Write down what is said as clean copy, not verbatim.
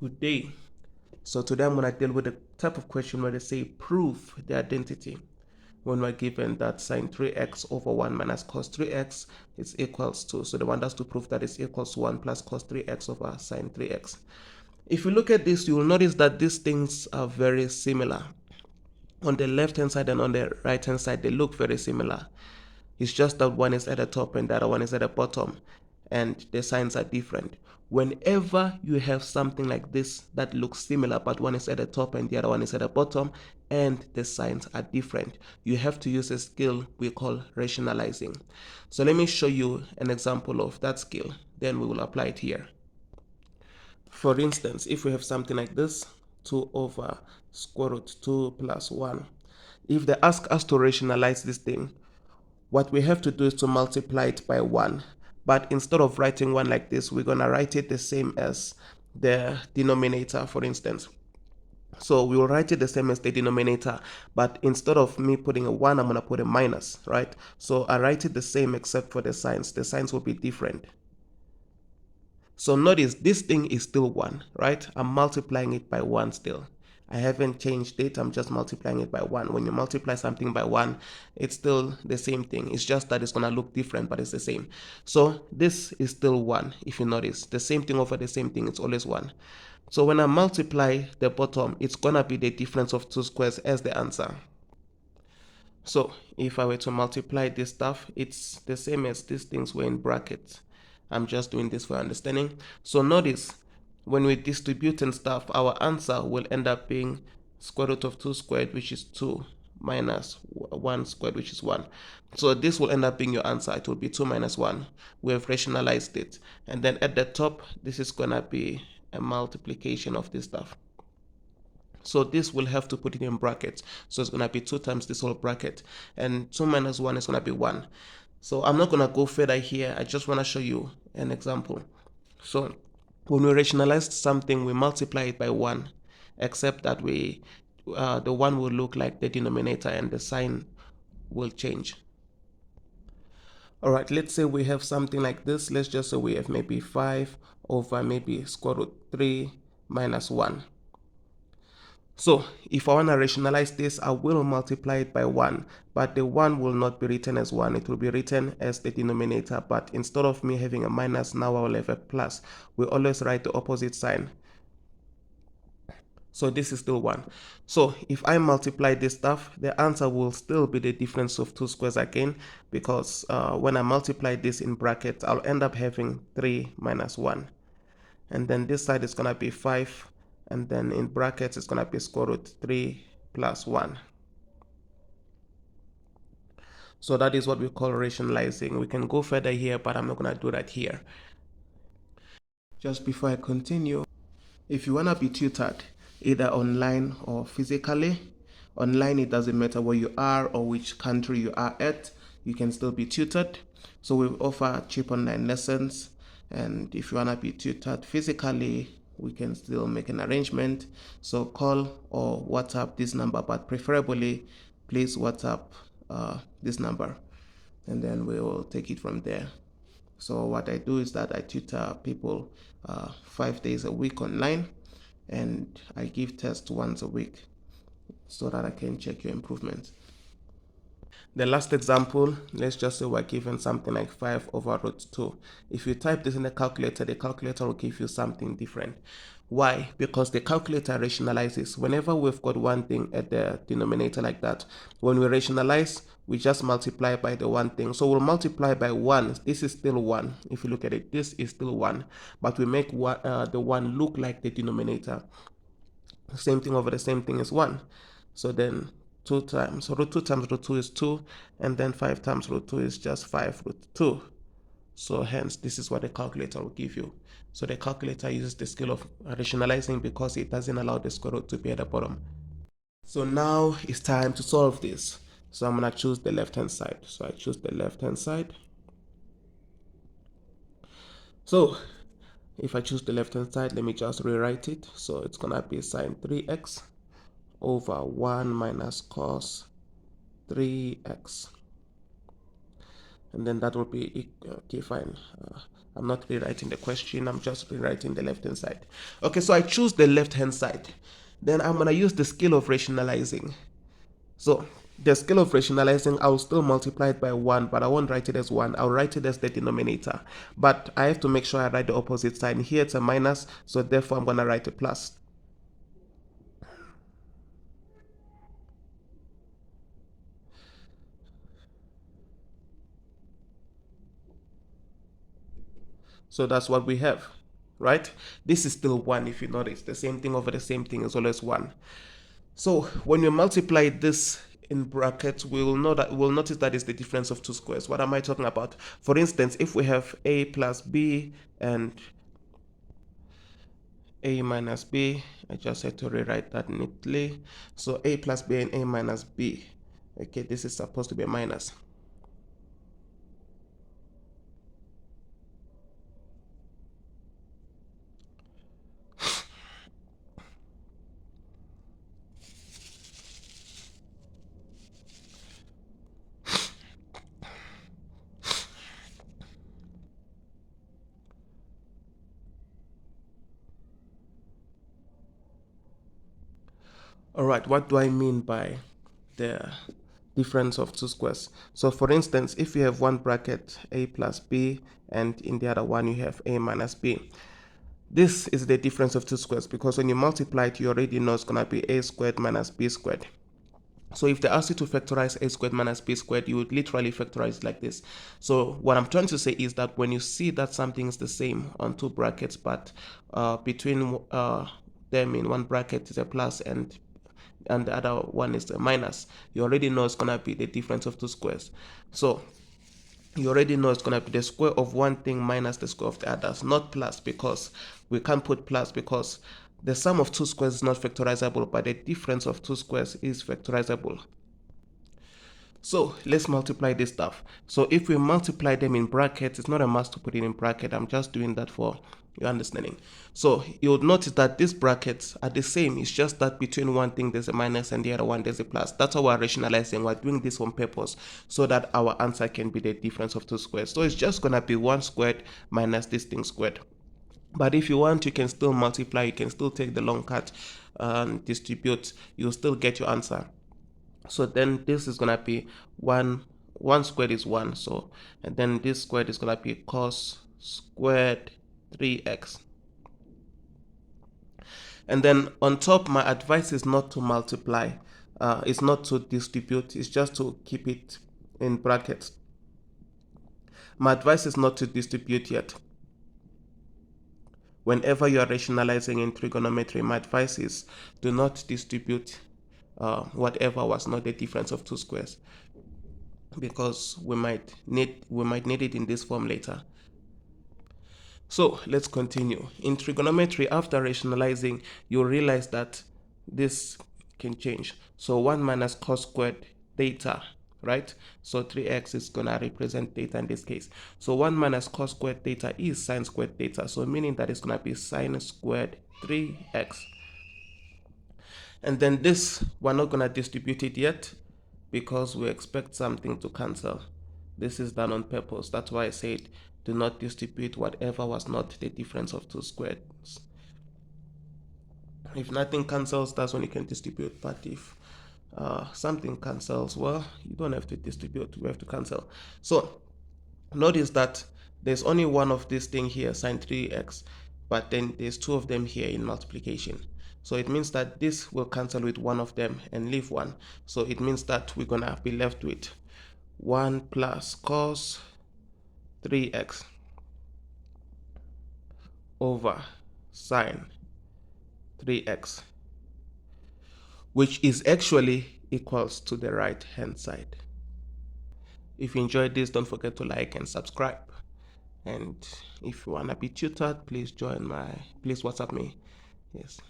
Good day. So today I'm going to deal with the type of question where they say prove the identity. When we're given that sine 3x over 1 minus cos 3x is equals to, so they want us to prove that it's equals to 1 plus cos 3x over sine 3x. If you look at this, you will notice that these things are very similar. On the left hand side and on the right hand side, they look very similar. It's just that one is at the top and the other one is at the bottom, and the signs are different. Whenever you have something like this that looks similar, but one is at the top and the other one is at the bottom, and the signs are different, you have to use a skill we call rationalizing. So let me show you an example of that skill, then we will apply it here. For instance, if we have something like this, 2 over square root 2 plus 1, if they ask us to rationalize this thing, what we have to do is to multiply it by 1. But instead of writing 1 like this, we're going to write it the same as the denominator, for instance. So we will write it the same as the denominator, but instead of me putting a 1, I'm going to put a minus, right? So I write it the same except for the signs. The signs will be different. So notice this thing is still 1, right? I'm multiplying it by 1 still. I haven't changed it, I'm just multiplying it by 1. When you multiply something by 1, it's still the same thing. It's just that it's going to look different, but it's the same. So this is still 1, if you notice. The same thing over the same thing, it's always 1. So when I multiply the bottom, it's going to be the difference of 2 squares as the answer. So if I were to multiply this stuff, it's the same as these things were in brackets. I'm just doing this for understanding. So notice, when we distribute and stuff, our answer will end up being square root of 2 squared, which is 2, minus 1 squared, which is 1. So this will end up being your answer. It will be 2 minus 1. We have rationalized it. And then at the top, this is going to be a multiplication of this stuff. So this will have to put it in brackets. So it's going to be 2 times this whole bracket. And 2 minus 1 is going to be 1. So I'm not going to go further here. I just want to show you an example. So when we rationalize something, we multiply it by 1, except that the 1 will look like the denominator and the sign will change. All right, let's say we have something like this. Let's just say we have maybe 5 over maybe square root 3 minus 1. So if I want to rationalize this, I will multiply it by 1, but the 1 will not be written as 1. It will be written as the denominator, but instead of me having a minus, now I will have a plus. We always write the opposite sign. So this is still 1. So if I multiply this stuff, the answer will still be the difference of 2 squares again, because when I multiply this in brackets, I'll end up having 3 minus 1. And then this side is going to be 5. And then in brackets, it's going to be square root 3 plus 1. So that is what we call rationalizing. We can go further here, but I'm not going to do that here. Just before I continue, if you want to be tutored, either online or physically, online it doesn't matter where you are or which country you are at, you can still be tutored. So we offer cheap online lessons, and if you want to be tutored physically, we can still make an arrangement. So call or WhatsApp this number, but preferably please WhatsApp this number, and then we will take it from there. So what I do is that I tutor people 5 days a week online, and I give tests once a week so that I can check your improvements. The last example, let's just say we're given something like 5 over root 2. If you type this in the calculator will give you something different. Why? Because the calculator rationalizes. Whenever we've got one thing at the denominator like that, when we rationalize, we just multiply by the one thing. So we'll multiply by 1. This is still 1. If you look at it, this is still 1. But we make the 1 look like the denominator. The same thing over the same thing is 1. So then 2 times root 2 times root 2 is 2, and then 5 times root 2 is just 5 root 2. So hence this is what the calculator will give you. So the calculator uses the skill of rationalizing because it doesn't allow the square root to be at the bottom. So now it's time to solve this. So I'm going to choose the left hand side. So I choose the left hand side. So if I choose the left hand side, let me just rewrite it. So it's going to be sine 3x over 1 minus cos 3x. and then that will be okay, fine. I'm not rewriting the question, I'm just rewriting the left hand side. Okay, so I choose the left hand side. Then I'm gonna use the scale of rationalizing. So the scale of rationalizing, I'll still multiply it by 1, but I won't write it as 1. I'll write it as the denominator. But I have to make sure I write the opposite sign. Here it's a minus, so therefore I'm going to write a plus. So that's what we have, right? This is still 1 if you notice. The same thing over the same thing is always 1. So when we multiply this in brackets, we'll notice that is the difference of two squares. What am I talking about? For instance, if we have a plus b and a minus b, I just had to rewrite that neatly. So a plus b and a minus b. Okay, this is supposed to be a minus. All right, what do I mean by the difference of two squares? So for instance, if you have one bracket a plus b and in the other one you have a minus b, this is the difference of two squares because when you multiply it, you already know it's going to be a squared minus b squared. So if they ask you to factorize a squared minus b squared, you would literally factorize it like this. So what I'm trying to say is that when you see that something is the same on two brackets, but between them in one bracket is a plus and the other one is a minus, you already know it's going to be the difference of two squares. So you already know it's going to be the square of one thing minus the square of the others, not plus, because we can't put plus because the sum of two squares is not factorizable, but the difference of two squares is factorizable. So let's multiply this stuff. So if we multiply them in brackets, it's not a must to put it in bracket. I'm just doing that for your understanding. So you'll notice that these brackets are the same. It's just that between one thing there's a minus and the other one there's a plus. That's how we're rationalizing. We're doing this on purpose so that our answer can be the difference of two squares. So it's just gonna be 1 squared minus this thing squared. But if you want, you can still multiply. You can still take the long cut and distribute. You'll still get your answer. So then this is gonna be 1 squared is 1, so and then this squared is gonna be cos squared 3x. And then on top, my advice is not to multiply, it's not to distribute, it's just to keep it in brackets. My advice is not to distribute yet. Whenever you are rationalizing in trigonometry, my advice is do not distribute whatever was not the difference of two squares, because we might need it in this form later. So let's continue. In trigonometry, after rationalizing, you'll realize that this can change. So 1 minus cos squared theta, right? So 3x is gonna represent theta in this case. So 1 minus cos squared theta is sine squared theta, so meaning that it's gonna be sine squared 3x. And then this, we're not gonna distribute it yet because we expect something to cancel. This is done on purpose. That's why I said do not distribute whatever was not the difference of two squares. If nothing cancels, that's when you can distribute. But if something cancels, well, you don't have to distribute. We have to cancel. So notice that there's only one of this thing here, sine 3x, but then there's two of them here in multiplication. So it means that this will cancel with one of them and leave one. So it means that we're gonna be left with 1 plus cos 3x over sine 3x, which is actually equals to the right hand side. If you enjoyed this, don't forget to like and subscribe. And if you wanna be tutored, please WhatsApp me. Yes.